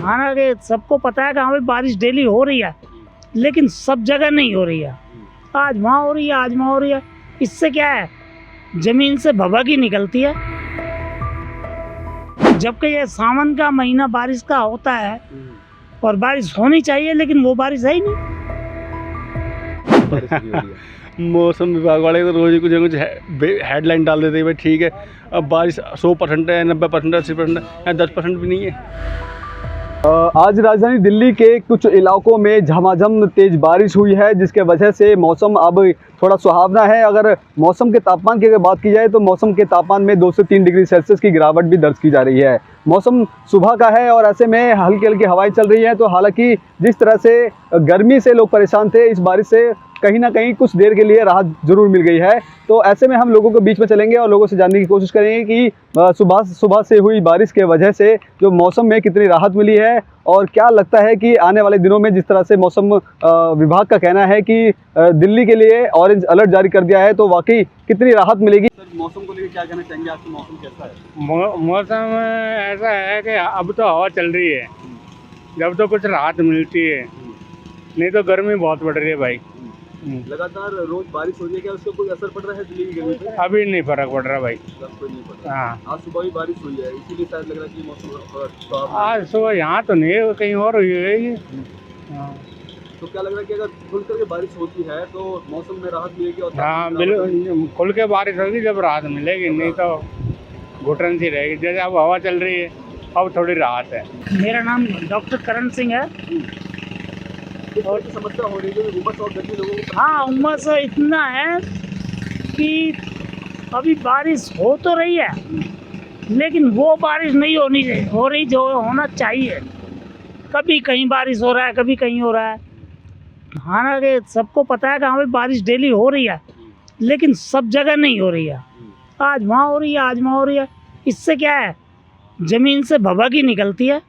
हालांकि सबको पता है कि हाँ भाई बारिश डेली हो रही है, लेकिन सब जगह नहीं हो रही है। आज वहाँ हो रही है, आज वहाँ हो रही है। इससे क्या है, जमीन से भभकी निकलती है। जबकि ये सावन का महीना बारिश का होता है और बारिश होनी चाहिए, लेकिन वो बारिश है ही नहीं। मौसम विभाग वाले तो रोज कुछ ना कुछ हेडलाइन डाल देते हैं, भाई ठीक है अब बारिश 100% है, 90% है, 80% है, 10% भी नहीं है। आज राजधानी दिल्ली के कुछ इलाकों में झमाझम तेज बारिश हुई है, जिसके वजह से मौसम अब थोड़ा सुहावना है। अगर मौसम के तापमान की अगर बात की जाए तो मौसम के तापमान में 2 से 3 डिग्री सेल्सियस की गिरावट भी दर्ज की जा रही है। मौसम सुबह का है और ऐसे में हल्की हल्की हवाएं चल रही हैं। तो हालांकि जिस तरह से गर्मी से लोग परेशान थे, इस बारिश से कहीं ना कहीं कुछ देर के लिए राहत जरूर मिल गई है। तो ऐसे में हम लोगों के बीच में चलेंगे और लोगों से जानने की कोशिश करेंगे कि सुबह से हुई बारिश के वजह से जो मौसम में कितनी राहत मिली है, और क्या लगता है कि आने वाले दिनों में जिस तरह से मौसम विभाग का कहना है कि दिल्ली के लिए ऑरेंज अलर्ट जारी कर दिया है, तो वाकई कितनी राहत मिलेगी। सर, मौसम को लेकर क्या कहना चाहेंगे? आज का मौसम कैसा है? मौसम ऐसा है कि अब तो हवा चल रही है, जब तो कुछ राहत मिलती है, नहीं तो गर्मी बहुत बढ़ रही है भाई। लगातार रोज बारिश हो रही है, क्या उसका कोई असर पड़ रहा है दिल्ली की गर्मी पे? अभी नहीं फर्क पड़ रहा भाई। कोई नहीं पड़ रहा। हाँ, आज सुबह भी बारिश हुई है, इसीलिए शायद लग रहा है कि मौसम आज सुबह यहाँ तो नहीं है, कहीं और हुई है। हाँ, तो क्या लग रहा है कि अगर खुल करके बारिश होती है तो मौसम में राहत मिलेगी? और हाँ बिल्कुल, खुल के बारिश होगी जब राहत मिलेगी, नहीं तो घुटन सी रहेगी। जैसे अब हवा चल रही है, अब थोड़ी राहत है। मेरा नाम डॉक्टर करण सिंह है। और समस्या हो रही है उमस और गर्मी लोगों को? हाँ, उमस इतना है कि अभी बारिश हो तो रही है, लेकिन वो बारिश नहीं हो रही जो होना चाहिए। कभी कहीं बारिश हो रहा है, कभी कहीं हो रहा है। हालांकि सबको पता है कि हाँ भाई बारिश डेली हो रही है, लेकिन सब जगह नहीं हो रही है। आज वहाँ हो रही है, आज वहाँ हो रही है। इससे क्या है, जमीन से भभकी निकलती है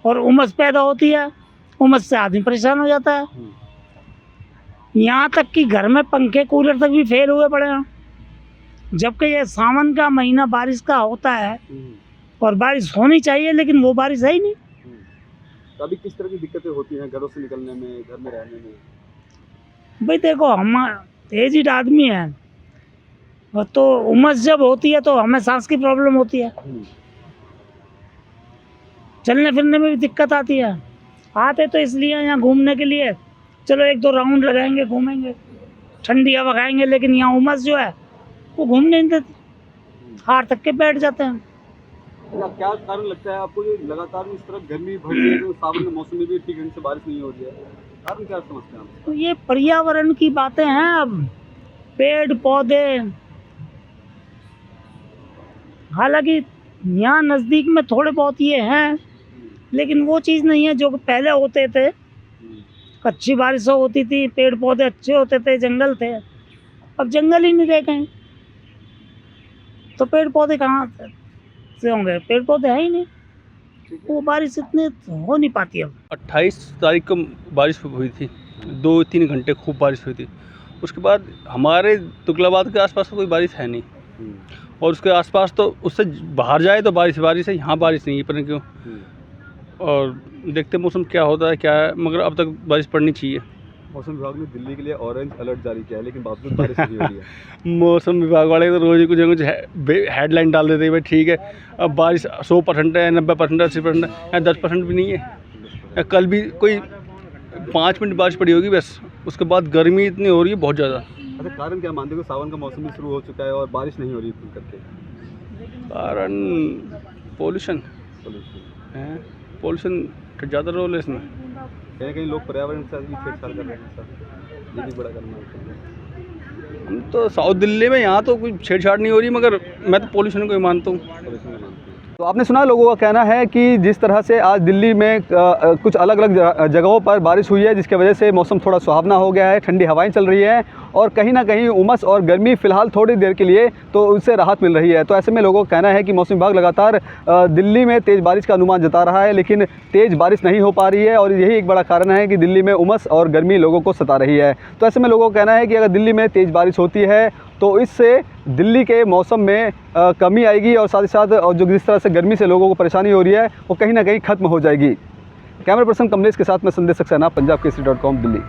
और उमस पैदा होती है। उमस से आदमी परेशान हो जाता है। यहाँ तक कि घर में पंखे कूलर तक भी फेल हुए पड़े हैं। जबकि ये सावन का महीना बारिश का होता है और बारिश होनी चाहिए, लेकिन वो बारिश है ही नहीं। अभी किस तरह की दिक्कतें होती हैं घरों से निकलने में, घर में रहने में? भाई देखो, हम एजिड आदमी हैं, तो उमस जब होती है तो हमें सांस की प्रॉब्लम होती है, चलने फिरने में भी दिक्कत आती है। आते तो इसलिए यहाँ घूमने के लिए, चलो 1-2 राउंड लगाएंगे, घूमेंगे, ठंडी हवा खाएंगे, लेकिन यहाँ उमस जो है वो घूमने नहीं देती, हार तक के बैठ जाते हैं। क्या कारण लगता है आपको ये लगातार इस तरह गर्मी बढ़ रही है, तो सावन के मौसम में भी ठीक ढंग से बारिश नहीं हो रही है? कारण क्या समझते हैं आप? तो ये पर्यावरण की बातें हैं। अब पेड़ पौधे, हालांकि यहाँ नज़दीक में थोड़े बहुत ये हैं, लेकिन वो चीज़ नहीं है जो पहले होते थे। अच्छी बारिश होती थी, पेड़ पौधे अच्छे होते थे, जंगल थे। अब जंगल ही नहीं रह गए, तो पेड़ पौधे कहाँ से होंगे? पेड़ पौधे है ही नहीं, वो बारिश इतनी हो नहीं पाती। अब 28 तारीख को बारिश हुई थी, 2-3 घंटे खूब बारिश हुई थी। उसके बाद हमारे तुगलाबाद के आसपास तो कोई बारिश है नहीं, और उसके आसपास तो उससे बाहर जाए तो बारिश है, यहाँ बारिश नहीं है, पता नहीं क्यों। और देखते मौसम क्या होता है क्या है, मगर अब तक बारिश पड़नी चाहिए। मौसम विभाग ने दिल्ली के लिए ऑरेंज अलर्ट जारी किया है, लेकिन बावजूद बारिश नहीं हो रही है। मौसम विभाग वाले तो रोज कुछ ना कुछ हेडलाइन डाल देते हैं, भाई ठीक है अब बारिश 100% है, 90% है, 80% है, 10% भी नहीं है। कल भी कोई 5 मिनट बारिश पड़ी होगी बस, उसके बाद गर्मी इतनी हो रही है बहुत ज़्यादा। अच्छा, कारण क्या मानते हो? सावन का मौसम भी शुरू हो चुका है और बारिश नहीं हो रही है करके? कारण पोल्यूशन है, पोल्यूशन का ज़्यादा रोल है इसमें। कहीं ना कहीं लोग पर्यावरण के साथ भी छेड़छाड़ कर रहे हैं, सर ये भी बड़ा करना है। हम तो साउथ दिल्ली में, यहाँ तो कोई छेड़छाड़ नहीं हो रही, मगर मैं तो पोल्यूशन को ही मानता हूँ। तो आपने सुना, लोगों का कहना है कि जिस तरह से आज दिल्ली में कुछ अलग अलग जगहों पर बारिश हुई है, जिसके वजह से मौसम थोड़ा सुहावना हो गया है, ठंडी हवाएं चल रही हैं, और कहीं ना कहीं उमस और गर्मी फ़िलहाल थोड़ी देर के लिए तो उससे राहत मिल रही है। तो ऐसे में लोगों का कहना है कि मौसम विभाग लगातार दिल्ली में तेज़ बारिश का अनुमान जता रहा है, लेकिन तेज़ बारिश नहीं हो पा रही है, और यही एक बड़ा कारण है कि दिल्ली में उमस और गर्मी लोगों को सता रही है। तो ऐसे में लोगों का कहना है कि अगर दिल्ली में तेज़ बारिश होती है तो इससे दिल्ली के मौसम में कमी आएगी और साथ ही साथ और जो जिस तरह से गर्मी से लोगों को परेशानी हो रही है वो कहीं ना कहीं ख़त्म हो जाएगी। कैमरा पर्सन कमलेश के साथ में संदेश सक्सेना, पंजाब केसरी.com, दिल्ली।